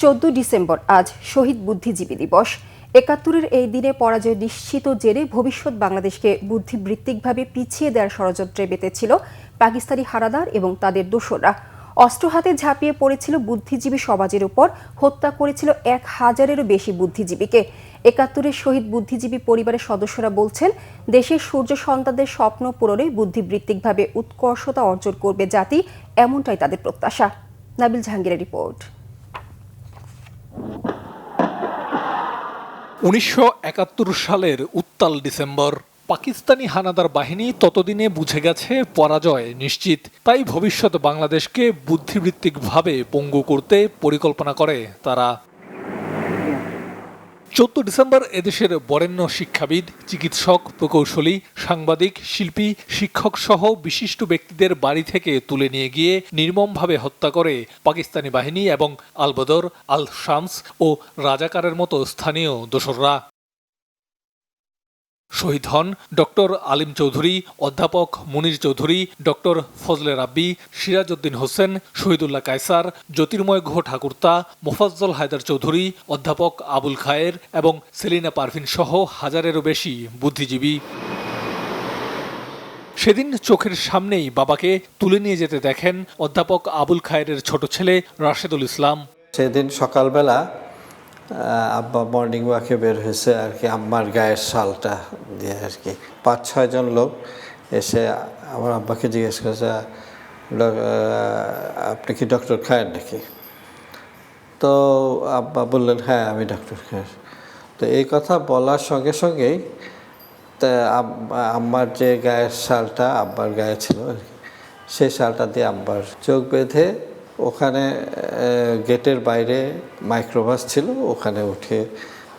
14 December আজ শহীদ বুদ্ধিজীবী দিবস। ৭১-এর এই দিনে পরাজয় নিশ্চিত জেনে ভবিষ্যৎ বাংলাদেশকে বুদ্ধিবৃত্তিকভাবে পিছিয়ে দেওয়ার ষড়যন্ত্রে মেতেছিল পাকিস্তানি হানাদার এবং তাদের দোসররা। অস্ত্র হাতে ঝাঁপিয়ে পড়েছিল বুদ্ধিজীবী সমাজের উপর, হত্যা করেছিল ১,০০০-এরও বেশি বুদ্ধিজীবীকে। ৭১-এর শহীদ বুদ্ধিজীবী পরিবারের সদস্যরা বলছেন, দেশের সূর্য সন্তানদের স্বপ্ন পূরণে বুদ্ধিবৃত্তিকভাবে উৎকর্ষতা অর্জন করবে জাতি, এমনটাই তাদের প্রত্যাশা। নাবিল জাহাঙ্গীরের রিপোর্ট। ১৯৭১ সালের উত্তাল ডিসেম্বর। পাকিস্তানি হানাদার বাহিনী ততদিনে বুঝে গেছে পরাজয় নিশ্চিত, তাই ভবিষ্যৎ বাংলাদেশকে বুদ্ধিবৃত্তিকভাবে পঙ্গু করতে পরিকল্পনা করে তারা। 14 ডিসেম্বর এদেশের বরেণ্য শিক্ষাবিদ, চিকিৎসক, প্রকৌশলী, সাংবাদিক, শিল্পী, শিক্ষক সহ বিশিষ্ট ব্যক্তিদের বাড়ি থেকে তুলে নিয়ে গিয়ে নির্মমভাবে হত্যা করে পাকিস্তানি বাহিনী এবং আল বদর, আল শামস ও রাজাকারের মতো স্থানীয় দোসররা। শহীদ হন ডক্টর আলিম চৌধুরী, অধ্যাপক মুনির চৌধুরী, ডক্টর ফজলে রাব্বি, সিরাজ উদ্দিন হোসেন, শহীদুল্লাহ কায়সার, জ্যোতির্ময় গুহ ঠাকুরতা, মোফাজ্জল হায়দার চৌধুরী, অধ্যাপক আবুল খায়ের এবং সেলিনা পারভিন সহ হাজারেরও বেশি বুদ্ধিজীবী। সেদিন চোখের সামনেই বাবাকে তুলে নিয়ে যেতে দেখেন অধ্যাপক আবুল খায়েরের ছোট ছেলে রাশেদুল ইসলাম। সেদিন সকালবেলা আব্বা মর্নিং ওয়াকে বের হয়েছে আর কি, আম্মার গায়ের শালটা দিয়ে আর কি। ৫-৬ জন লোক এসে আমার আব্বাকে জিজ্ঞেস করেছে, আপনি কি ডক্টর খায়ের নাকি? তো আব্বা বললেন, হ্যাঁ আমি ডক্টর খায়ের। তো এই কথা বলার সঙ্গে সঙ্গেই তা আম্মার যে গায়ের শালটা আব্বার গায়ে ছিল আর কি, সেই শালটা দিয়ে আব্বার চোখ বেঁধে ওখানে গেটের বাইরে মাইক্রোবাস ছিল, ওখানে উঠে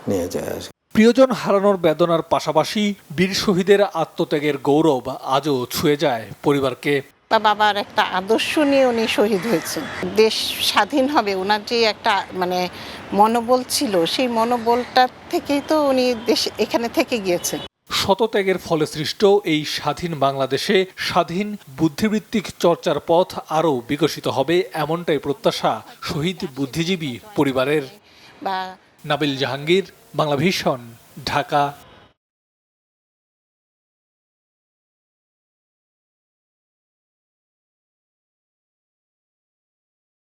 নিয়ে যায়। প্রিয়জন হারানোর বেদনার পাশাপাশি বীর শহীদের আত্মত্যাগের গৌরব আজও ছুঁয়ে যায় পরিবারকে। বাবার একটা আদর্শ নিয়ে উনি শহীদ হয়েছেন। দেশ স্বাধীন হবে, ওনার যে একটা মনোবল ছিল, সেই মনোবলটা থেকেই তো উনি এখানে থেকে গিয়েছেন। শতত্যাগের ফলে সৃষ্ট এই স্বাধীন বাংলাদেশে স্বাধীন বুদ্ধিবৃত্তিক চর্চার পথ আরও বিকশিত হবে, এমনটাই প্রত্যাশা শহীদ বুদ্ধিজীবী পরিবারের। নাবিল জাহাঙ্গীর, বাংলাভিশন, ঢাকা।